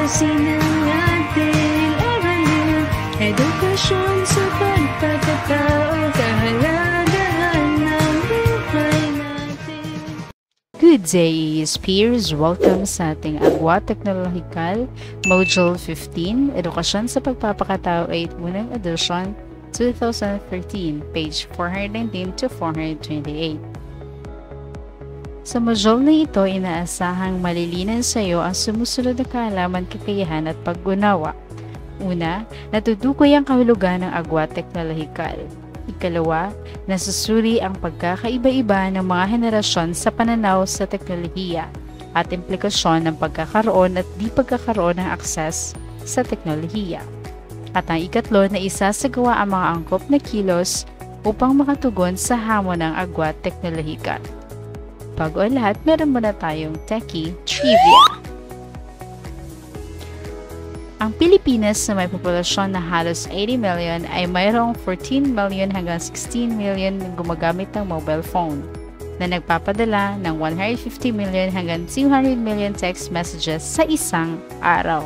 Tuklasin ang ating aralin, edukasyon sa pagkakatao, kahalagahan ng buhay natin. Good day, peers! Welcome sa ating Agwa Teknolohikal Module 15, Edukasyon sa Pagpapakatao 8, unang edition, 2013, page 419 to 428. Sa module na ito, inaasahang malilinan sa iyo ang sumusunod na kaalaman, kakayahan at pag-unawa. Una, natutukoy ang kahulugan ng agwa teknolohikal. Ikalawa, nasusuri ang pagkakaiba-iba ng mga henerasyon sa pananaw sa teknolohiya at implikasyon ng pagkakaroon at di pagkakaroon ng akses sa teknolohiya. At ang ikatlo, na isasagawa ang mga angkop na kilos upang makatugon sa hamon ng agwa teknolohikal. Bago ang lahat, meron muna tayong Techie Trivia. Ang Pilipinas na may populasyon na halos 80 million ay mayroong 14 million hanggang 16 million gumagamit ng mobile phone na nagpapadala ng 150 million hanggang 200 million text messages sa isang araw.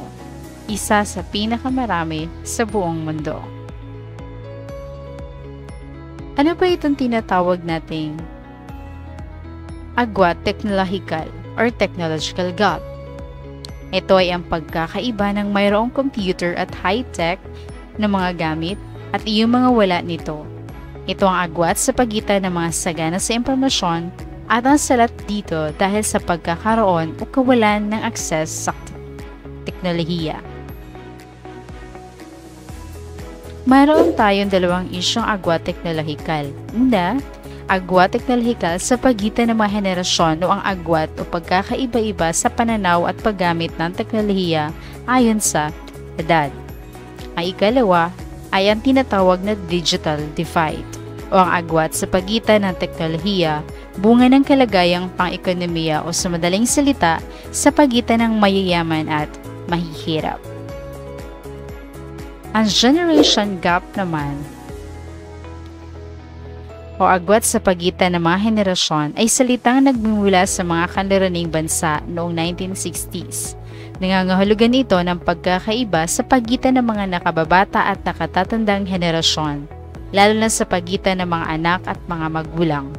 Isa sa pinakamarami sa buong mundo. Ano ba itong tinatawag nating agwa teknolohikal or technological gap? Ito ay ang pagkakaiba ng mayroong computer at high-tech na mga gamit at iyong mga wala nito. Ito ang agwat sa pagitan ng mga sagana sa impormasyon at ang salat dito dahil sa pagkakaroon o kawalan ng akses sa teknolohiya. Mayroon tayong dalawang isyong agwa teknolohikal. Una, agwa teknolohikal sa pagitan ng mga henerasyon o ang agwat o pagkakaiba-iba sa pananaw at paggamit ng teknolohiya ayon sa edad. Ang ikalawa ay ang tinatawag na digital divide o ang agwat sa pagitan ng teknolohiya, bunga ng kalagayang pang-ekonomiya o sa madaling salita, sa pagitan ng mayayaman at mahihirap. Ang generation gap naman o agwat sa pagitan ng mga henerasyon ay salitang nagmumula sa mga kanluraning bansa noong 1960s. Nangangahulugan ito ng pagkakaiba sa pagitan ng mga nakababata at nakatatandang henerasyon, lalo na sa pagitan ng mga anak at mga magulang.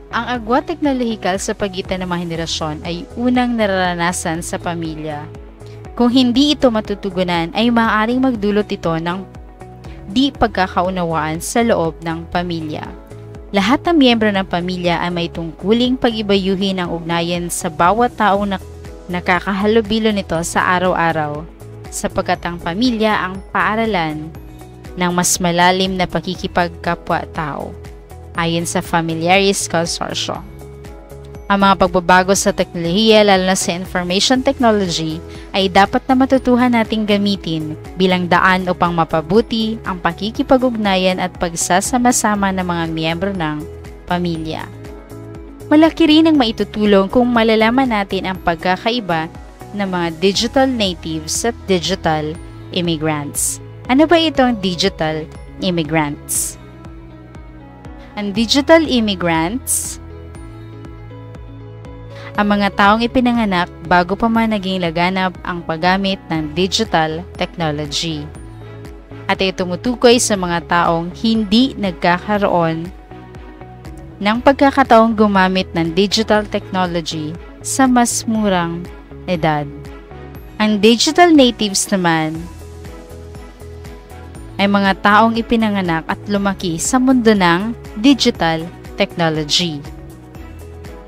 Ang agwat teknolohikal sa pagitan ng mga henerasyon ay unang nararanasan sa pamilya. Kung hindi ito matutugunan, ay maaaring magdulot ito ng di pagkakaunawaan sa loob ng pamilya. Lahat ng miyembro ng pamilya ay may tungkuling pag-ibayuhin ang ugnayan sa bawat taong nakakahalubilo nito sa araw-araw, sapagkat ang pamilya ang paaralan ng mas malalim na pakikipagkapwa-tao, ayon sa Familiaris Consortium. Ang mga pagbabago sa teknolohiya, lalo na sa information technology, ay dapat na matutuhan nating gamitin bilang daan upang mapabuti ang pakikipag-ugnayan at pagsasama-sama ng mga miyembro ng pamilya. Malaki rin ang maitutulong kung malalaman natin ang pagkakaiba ng mga digital natives at digital immigrants. Ano ba itong digital immigrants? Ang digital immigrants, ang mga taong ipinanganak bago pa man naging laganap ang paggamit ng digital technology. At ito tumutukoy sa mga taong hindi nagkakaroon ng pagkakataong gumamit ng digital technology sa mas murang edad. Ang digital natives naman ay mga taong ipinanganak at lumaki sa mundo ng digital technology.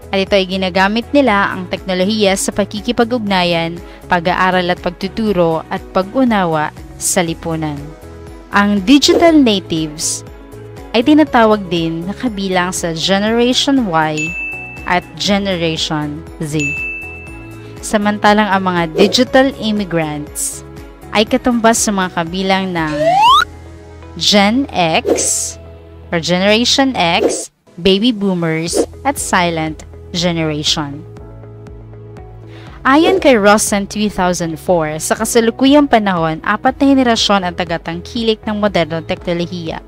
At ito ay ginagamit nila ang teknolohiya sa pakikipag-ugnayan, pag-aaral at pagtuturo at pag-unawa sa lipunan. Ang digital natives ay tinatawag din na kabilang sa Generation Y at Generation Z. Samantalang ang mga digital immigrants ay katumbas sa mga kabilang ng Gen X or Generation X, Baby Boomers at Silent Generation. Ayon kay Rosen 2004, sa kasalukuyang panahon, 4 na henerasyon ang tagatangkilik ng modernong teknolohiya.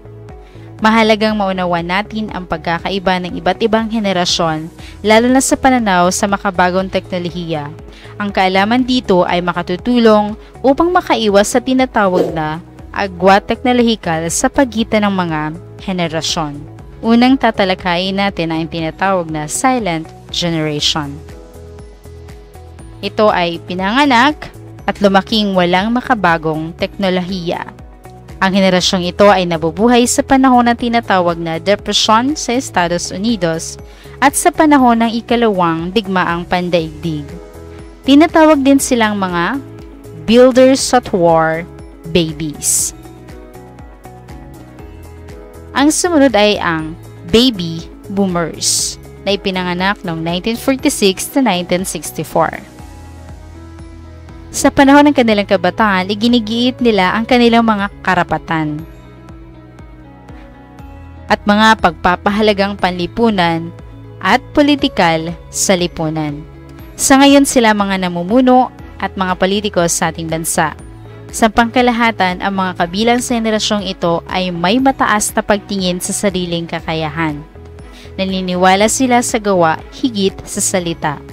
Mahalagang maunawan natin ang pagkakaiba ng iba't ibang henerasyon, lalo na sa pananaw sa makabagong teknolohiya. Ang kaalaman dito ay makatutulong upang makaiwas sa tinatawag na agwa teknolohikal sa pagitan ng mga henerasyon. Unang tatalakayin natin ang tinatawag na silent generation. Ito ay pinanganak at lumaking walang makabagong teknolohiya. Ang henerasyong ito ay nabubuhay sa panahon ng tinatawag na Depresyon sa Estados Unidos at sa panahon ng ikalawang digmaang pandaigdig. Tinatawag din silang mga builders at war babies. Ang sumunod ay ang baby boomers na ipinanganak noong 1946 to 1964. Sa panahon ng kanilang kabataan, iginigiit nila ang kanilang mga karapatan at mga pagpapahalagang panlipunan at politikal sa lipunan. Sa ngayon sila mga namumuno at mga politiko sa ating bansa. Sa pangkalahatan, ang mga kabilang sa henerasyong ito ay may mataas na pagtingin sa sariling kakayahan. Naniniwala sila sa gawa higit sa salita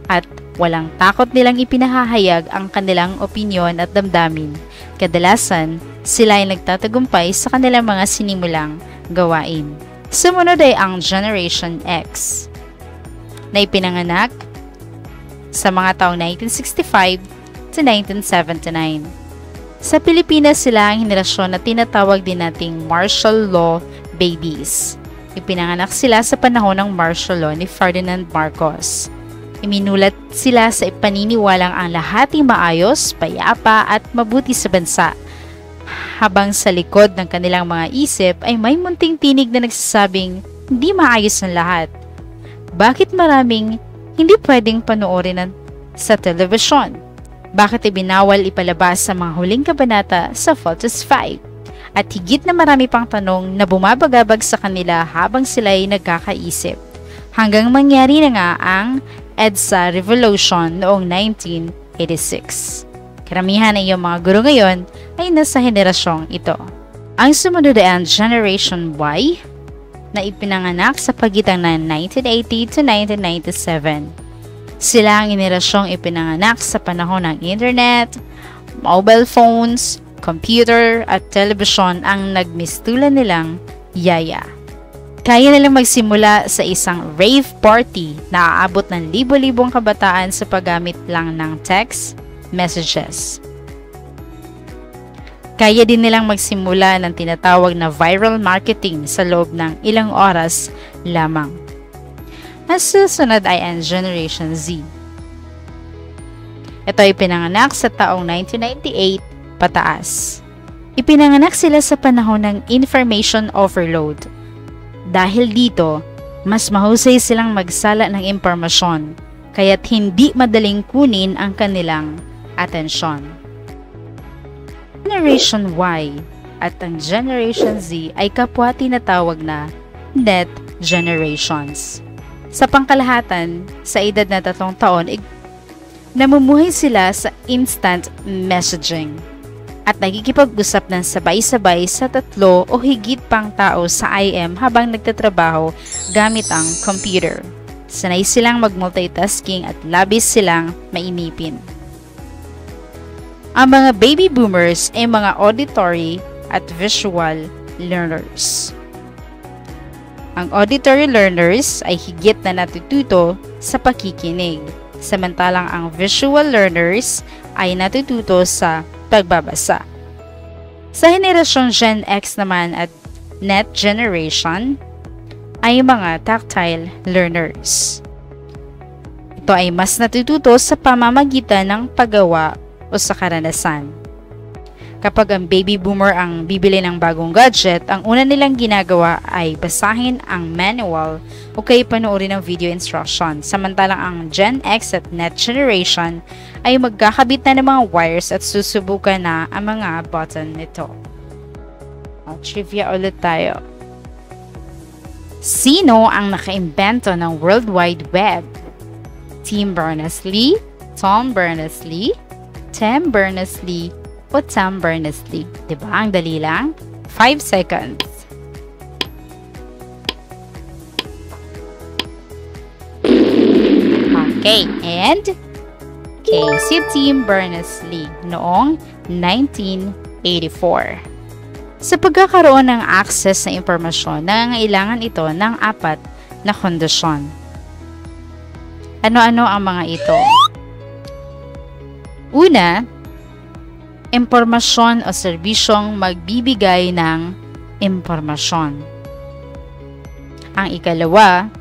at walang takot nilang ipinahahayag ang kanilang opinyon at damdamin. Kadalasan, sila ay nagtatagumpay sa kanilang mga sinimulang gawain. Sumunod ay ang Generation X na ipinanganak sa mga taong 1965 to 1979. Sa Pilipinas, sila ang henerasyon na tinatawag din nating martial law babies. Ipinanganak sila sa panahon ng martial law ni Ferdinand Marcos. Iminulat sila sa ipaniniwalang ang lahat ay maayos, payapa at mabuti sa bansa. Habang sa likod ng kanilang mga isip ay may munting tinig na nagsasabing hindi maayos ang lahat. Bakit maraming hindi pwedeng panoorin sa telebisyon? Bakit ibinawal ipalabas sa mga huling kabanata sa Photos 5? At higit na marami pang tanong na bumabagabag sa kanila habang sila ay nagkakaisip. Hanggang mangyari na nga ang EDSA Revolution noong 1986. Karamihan ng iyong mga guro ngayon ay nasa henerasyong ito. Ang sumunod ay ang Generation Y na ipinanganak sa pagitan ng 1980 to 1997. Sila ang henerasyong ipinanganak sa panahon ng internet, mobile phones, computer at telebisyon ang nagmistulan nilang yaya. Kaya nilang magsimula sa isang rave party na aabot ng libo-libong kabataan sa paggamit lang ng text messages. Kaya din nilang magsimula ng tinatawag na viral marketing sa loob ng ilang oras lamang. Ang susunod ay ang Generation Z. Ito ay pinanganak sa taong 1998 pataas. Ipinanganak sila sa panahon ng information overload. Dahil dito, mas mahusay silang magsala ng impormasyon, kaya't hindi madaling kunin ang kanilang atensyon. Generation Y at ang Generation Z ay kapwa tinatawag na Net Generations. Sa pangkalahatan, sa edad na 3 taon, namumuhay sila sa instant messaging at nagkikipag-usap ng sabay-sabay sa 3 o higit pang tao sa IM habang nagtatrabaho gamit ang computer. Sanay silang mag-multitasking at labis silang mainipin. Ang mga baby boomers ay mga auditory at visual learners. Ang auditory learners ay higit na natututo sa pakikinig, samantalang ang visual learners ay natututo sa pagbabasa. Sa henerasyong Gen X naman at Net Generation ay mga tactile learners. Ito ay mas natututo sa pamamagitan ng paggawa o sa karanasan. Kapag ang baby boomer ang bibili ng bagong gadget, ang una nilang ginagawa ay basahin ang manual o kaya panoorin ng video instruction. Samantalang ang Gen X at Net Generation ay magkakabit na ng mga wires at susubukan na ang mga button nito. Trivia ulit tayo. Sino ang nakaimbento ng World Wide Web? Tim Berners-Lee, Tom Berners-Lee, Tim Berners-Lee, o Tom Berners-Lee. Diba? Ang dali lang? 5 seconds. Okay, and kay si Tim Berners-Lee noong 1984. Sa pagkakaroon ng access na impormasyon, nangangailangan ito ng 4 na kondisyon. Ano-ano ang mga ito? Una, impormasyon o serbisyong magbibigay ng impormasyon. Ang ikalawa,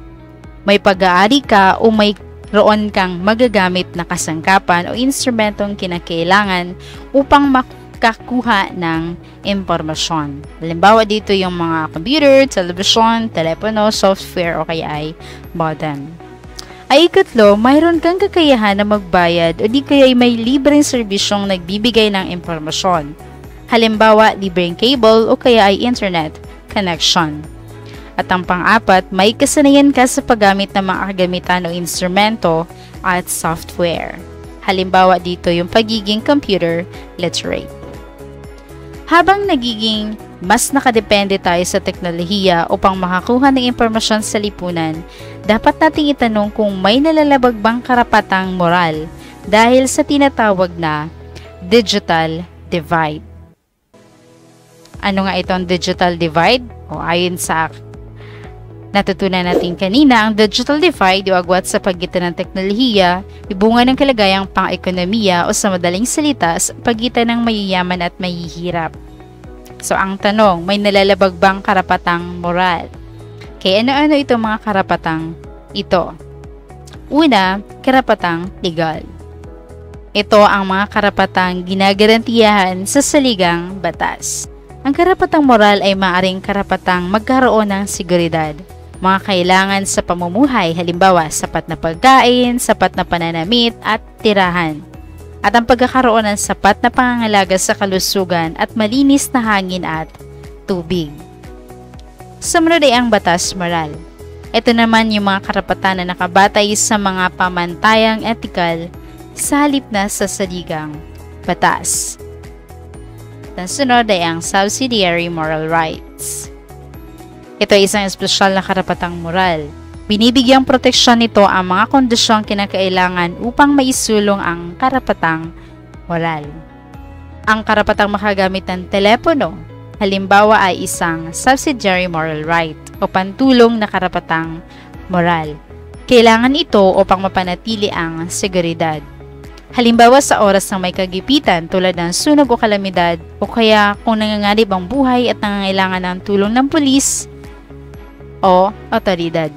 may pag-aari ka o mayroon kang magagamit na kasangkapan o instrumentong kinakailangan upang makakuha ng impormasyon. Halimbawa dito yung mga computer, television, telepono, software o kaya ay modem. Ay ikatlo, mayroon kang kakayahan na magbayad o di kaya may libreng serbisyong nagbibigay ng impormasyon. Halimbawa, libreng cable o kaya ay internet connection. At ang pang-4, may kasanayan ka sa paggamit ng mga kagamitan o instrumento at software. Halimbawa dito yung pagiging computer literate. Habang nagiging mas nakadepende tayo sa teknolohiya upang makakuha ng impormasyon sa lipunan, dapat nating itanong kung may nalalabag bang karapatang moral dahil sa tinatawag na digital divide. Ano nga itong digital divide? O ayon sa natutunan natin kanina, ang digital divide o agwat sa pagitan ng teknolohiya, ibunga ng kalagayang pang-ekonomiya o sa madaling salita sa pagitan ng mayayaman at mahihirap. So ang tanong, may nalalabag bang karapatang moral? Kaya ano-ano itong mga karapatang ito? Una, karapatang legal. Ito ang mga karapatang ginagarantiyahan sa saligang batas. Ang karapatang moral ay maaaring karapatang magkaroon ng seguridad, mga kailangan sa pamumuhay, halimbawa sapat na pagkain, sapat na pananamit at tirahan, at ang pagkakaroon ng sapat na pangangalaga sa kalusugan at malinis na hangin at tubig. Sumunod ay ang batas moral. Ito naman yung mga karapatan na nakabatay sa mga pamantayang etikal sa halip na sa saligang batas. Sunod ay ang subsidiary moral rights. Ito ay isang espesyal na karapatang moral. Binibigyang proteksyon nito ang mga kondisyong kinakailangan upang maisulong ang karapatang moral. Ang karapatang makagamit ng telepono, halimbawa ay isang subsidiary moral right o pantulong na karapatang moral. Kailangan ito upang mapanatili ang seguridad. Halimbawa sa oras ng may kagipitan tulad ng sunog o kalamidad o kaya kung nanganganib ang buhay at nangangailangan ng tulong ng pulis o otoridad.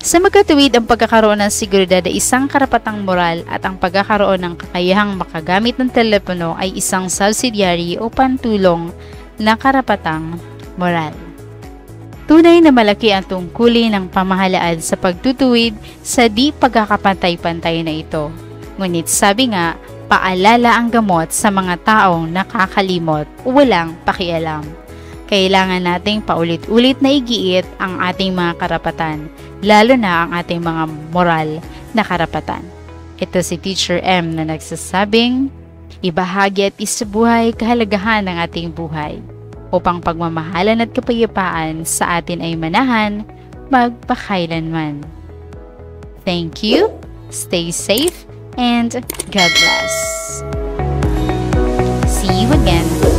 Sa magkatuwid, ang pagkakaroon ng seguridad ay isang karapatang moral at ang pagkakaroon ng kakayahang makagamit ng telepono ay isang subsidiary o pantulong na karapatang moral. Tunay na malaki ang tungkulin ng pamahalaan sa pagtutuwid sa di pagkakapantay-pantay na ito. Ngunit sabi nga, paalala ang gamot sa mga taong nakakalimot o walang pakialam. Kailangan nating paulit-ulit na igiit ang ating mga karapatan, lalo na ang ating mga moral na karapatan. Ito si Teacher M na nagsasabing, ibahagi at isabuhay kahalagahan ng ating buhay, upang pagmamahalan at kapayapaan sa atin ay manahan magpakailanman. Thank you, stay safe, and God bless. See you again.